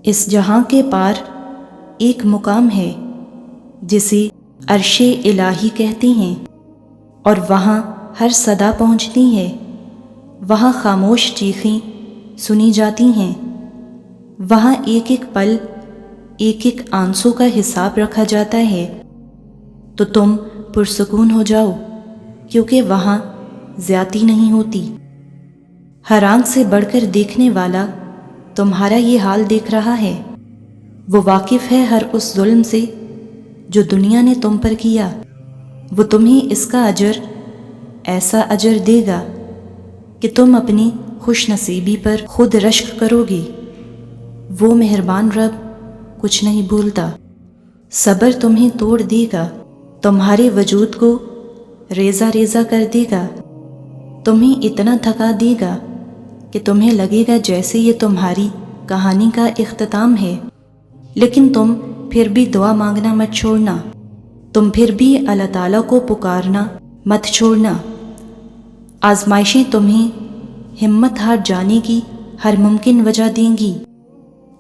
اس جہاں کے پار ایک مقام ہے جسے عرش الہی کہتے ہیں، اور وہاں ہر صدا پہنچتی ہے، وہاں خاموش چیخیں سنی جاتی ہیں، وہاں ایک ایک پل ایک ایک آنسو کا حساب رکھا جاتا ہے۔ تو تم پرسکون ہو جاؤ، کیونکہ وہاں زیادتی نہیں ہوتی۔ ہر آنکھ سے بڑھ کر دیکھنے والا تمہارا یہ حال دیکھ رہا ہے، وہ واقف ہے ہر اس ظلم سے جو دنیا نے تم پر کیا۔ وہ تمہیں اس کا اجر، ایسا اجر دے گا کہ تم اپنی خوش نصیبی پر خود رشک کرو گے۔ وہ مہربان رب کچھ نہیں بھولتا۔ صبر تمہیں توڑ دے گا، تمہارے وجود کو ریزہ ریزہ کر دے گا، تمہیں اتنا تھکا دے گا کہ تمہیں لگے گا جیسے یہ تمہاری کہانی کا اختتام ہے۔ لیکن تم پھر بھی دعا مانگنا مت چھوڑنا، تم پھر بھی اللہ تعالیٰ کو پکارنا مت چھوڑنا۔ آزمائشیں تمہیں ہمت ہار جانے کی ہر ممکن وجہ دیں گی،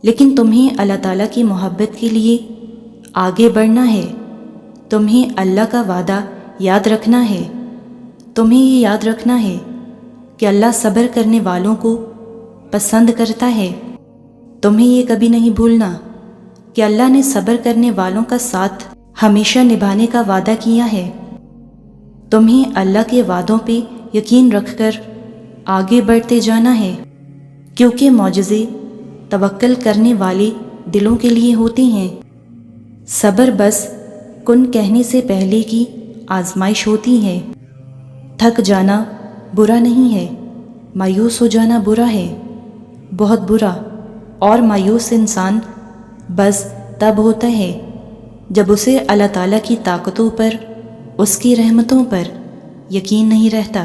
لیکن تمہیں اللہ تعالیٰ کی محبت کے لیے آگے بڑھنا ہے۔ تمہیں اللہ کا وعدہ یاد رکھنا ہے، تمہیں یہ یاد رکھنا ہے کہ اللہ صبر کرنے والوں کو پسند کرتا ہے۔ تمہیں یہ کبھی نہیں بھولنا کہ اللہ نے صبر کرنے والوں کا ساتھ ہمیشہ نبھانے کا وعدہ کیا ہے۔ تمہیں اللہ کے وعدوں پہ یقین رکھ کر آگے بڑھتے جانا ہے، کیونکہ معجزے توکل کرنے والے دلوں کے لیے ہوتے ہیں۔ صبر بس کن کہنے سے پہلے کی آزمائش ہوتی ہے۔ تھک جانا برا نہیں ہے، مایوس ہو جانا برا ہے، بہت برا۔ اور مایوس انسان بس تب ہوتا ہے جب اسے اللہ تعالیٰ کی طاقتوں پر، اس کی رحمتوں پر یقین نہیں رہتا،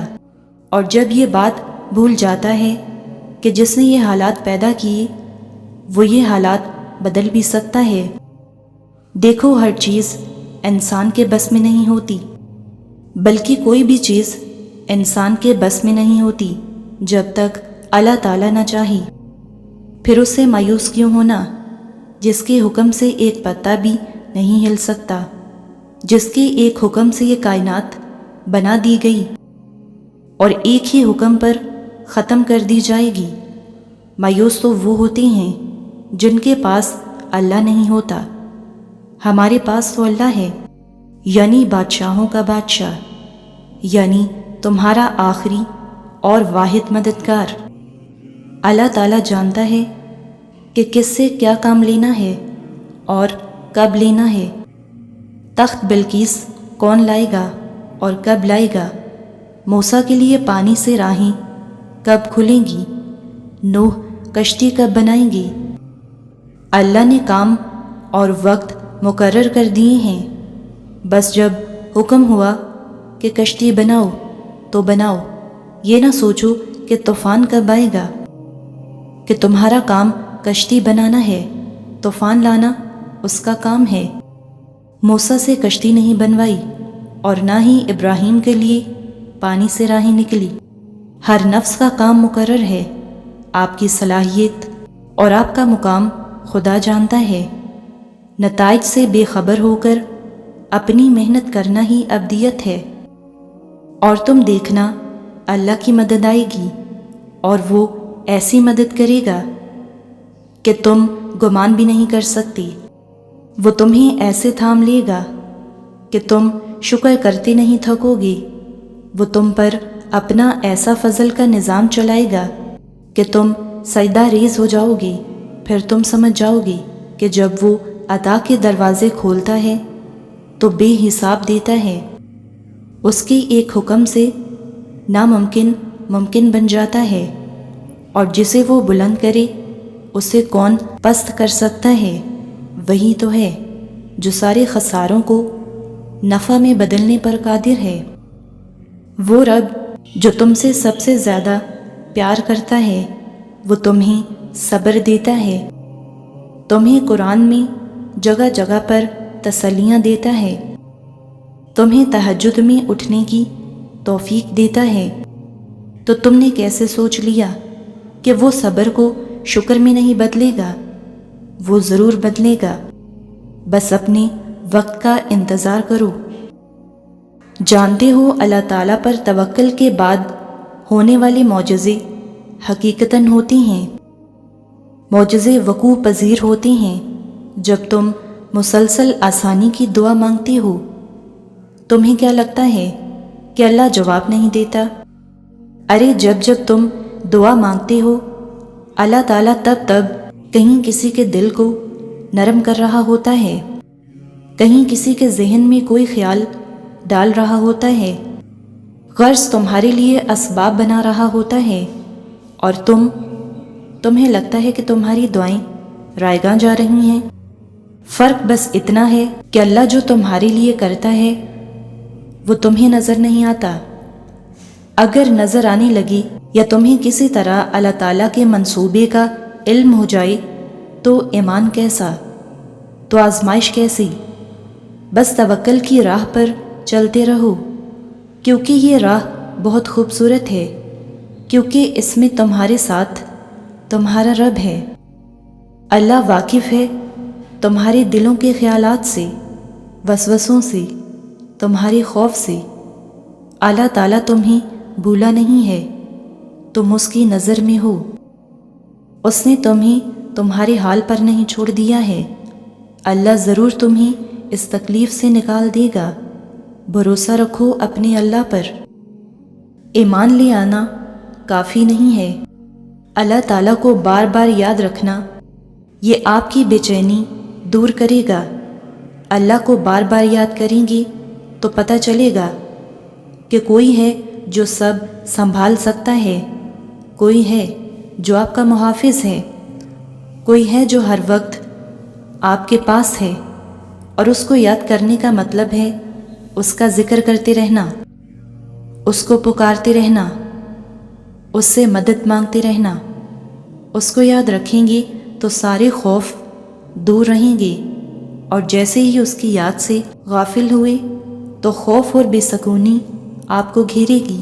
اور جب یہ بات بھول جاتا ہے کہ جس نے یہ حالات پیدا کیے وہ یہ حالات بدل بھی سکتا ہے۔ دیکھو، ہر چیز انسان کے بس میں نہیں ہوتی، بلکہ کوئی بھی چیز انسان کے بس میں نہیں ہوتی جب تک اللہ تعالیٰ نہ چاہے۔ پھر اس سے مایوس کیوں ہونا جس کے حکم سے ایک پتا بھی نہیں ہل سکتا، جس کے ایک حکم سے یہ کائنات بنا دی گئی اور ایک ہی حکم پر ختم کر دی جائے گی۔ مایوس تو وہ ہوتے ہیں جن کے پاس اللہ نہیں ہوتا۔ ہمارے پاس تو اللہ ہے، یعنی بادشاہوں کا بادشاہ، یعنی تمہارا آخری اور واحد مددگار۔ اللہ تعالیٰ جانتا ہے کہ کس سے کیا کام لینا ہے اور کب لینا ہے۔ تخت بلقیس کون لائے گا اور کب لائے گا؟ موسیٰ کے لیے پانی سے راہیں کب کھلیں گی؟ نوح کشتی کب بنائیں گے؟ اللہ نے کام اور وقت مقرر کر دیے ہیں، بس جب حکم ہوا کہ کشتی بناؤ تو بناؤ۔ یہ نہ سوچو کہ طوفان کب آئے گا، کہ تمہارا کام کشتی بنانا ہے، طوفان لانا اس کا کام ہے۔ موسیٰ سے کشتی نہیں بنوائی اور نہ ہی ابراہیم کے لیے پانی سے راہیں نکلی۔ ہر نفس کا کام مقرر ہے، آپ کی صلاحیت اور آپ کا مقام خدا جانتا ہے۔ نتائج سے بے خبر ہو کر اپنی محنت کرنا ہی ابدیت ہے، اور تم دیکھنا اللہ کی مدد آئے گی، اور وہ ایسی مدد کرے گا کہ تم گمان بھی نہیں کر سکتے۔ وہ تمہیں ایسے تھام لے گا کہ تم شکر کرتے نہیں تھکو گے۔ وہ تم پر اپنا ایسا فضل کا نظام چلائے گا کہ تم سجدہ ریز ہو جاؤ گے۔ پھر تم سمجھ جاؤ گے کہ جب وہ عطا کے دروازے کھولتا ہے تو بے حساب دیتا ہے۔ اس کے ایک حکم سے ناممکن ممکن بن جاتا ہے، اور جسے وہ بلند کرے اسے کون پست کر سکتا ہے؟ وہی تو ہے جو سارے خساروں کو نفع میں بدلنے پر قادر ہے۔ وہ رب جو تم سے سب سے زیادہ پیار کرتا ہے، وہ تمہیں صبر دیتا ہے، تمہیں قرآن میں جگہ جگہ پر تسلیاں دیتا ہے، تمہیں تہجد میں اٹھنے کی توفیق دیتا ہے۔ تو تم نے کیسے سوچ لیا کہ وہ صبر کو شکر میں نہیں بدلے گا؟ وہ ضرور بدلے گا، بس اپنے وقت کا انتظار کرو۔ جانتے ہو اللہ تعالیٰ پر توکل کے بعد ہونے والے معجزے حقیقتاً ہوتے ہیں۔ معجزے وقوع پذیر ہوتے ہیں جب تم مسلسل آسانی کی دعا مانگتے ہو۔ تمہیں کیا لگتا ہے کہ اللہ جواب نہیں دیتا؟ ارے جب تم دعا مانگتے ہو، اللہ تعالیٰ تب کہیں کسی کے دل کو نرم کر رہا ہوتا ہے، کہیں کسی کے ذہن میں کوئی خیال ڈال رہا ہوتا ہے، غرض تمہارے لیے اسباب بنا رہا ہوتا ہے، اور تمہیں لگتا ہے کہ تمہاری دعائیں رائیگاں جا رہی ہیں۔ فرق بس اتنا ہے کہ اللہ جو تمہارے لیے کرتا ہے وہ تمہیں نظر نہیں آتا۔ اگر نظر آنے لگی یا تمہیں کسی طرح اللہ تعالیٰ کے منصوبے کا علم ہو جائے تو ایمان کیسا، تو آزمائش کیسی؟ بس توکل کی راہ پر چلتے رہو، کیونکہ یہ راہ بہت خوبصورت ہے، کیونکہ اس میں تمہارے ساتھ تمہارا رب ہے۔ اللہ واقف ہے تمہارے دلوں کے خیالات سے، وسوسوں سے، تمہارے خوف سے۔ اللہ تعالیٰ تمہیں بھولا نہیں ہے، تم اس کی نظر میں ہو۔ اس نے تمہیں تمہارے حال پر نہیں چھوڑ دیا ہے۔ اللہ ضرور تمہیں اس تکلیف سے نکال دے گا۔ بھروسہ رکھو اپنے اللہ پر۔ ایمان لے آنا کافی نہیں ہے، اللہ تعالیٰ کو بار بار یاد رکھنا یہ آپ کی بے چینی دور کرے گا۔ اللہ کو بار بار یاد کریں گے تو پتہ چلے گا کہ کوئی ہے جو سب سنبھال سکتا ہے، کوئی ہے جو آپ کا محافظ ہے، کوئی ہے جو ہر وقت آپ کے پاس ہے، اور اس کو یاد کرنے کا مطلب ہے اس کا ذکر کرتے رہنا، اس کو پکارتے رہنا، اس سے مدد مانگتے رہنا۔ اس کو یاد رکھیں گے تو سارے خوف دور رہیں گے، اور جیسے ہی اس کی یاد سے غافل ہوئے تو خوف اور بے سکونی آپ کو گھیرے گی۔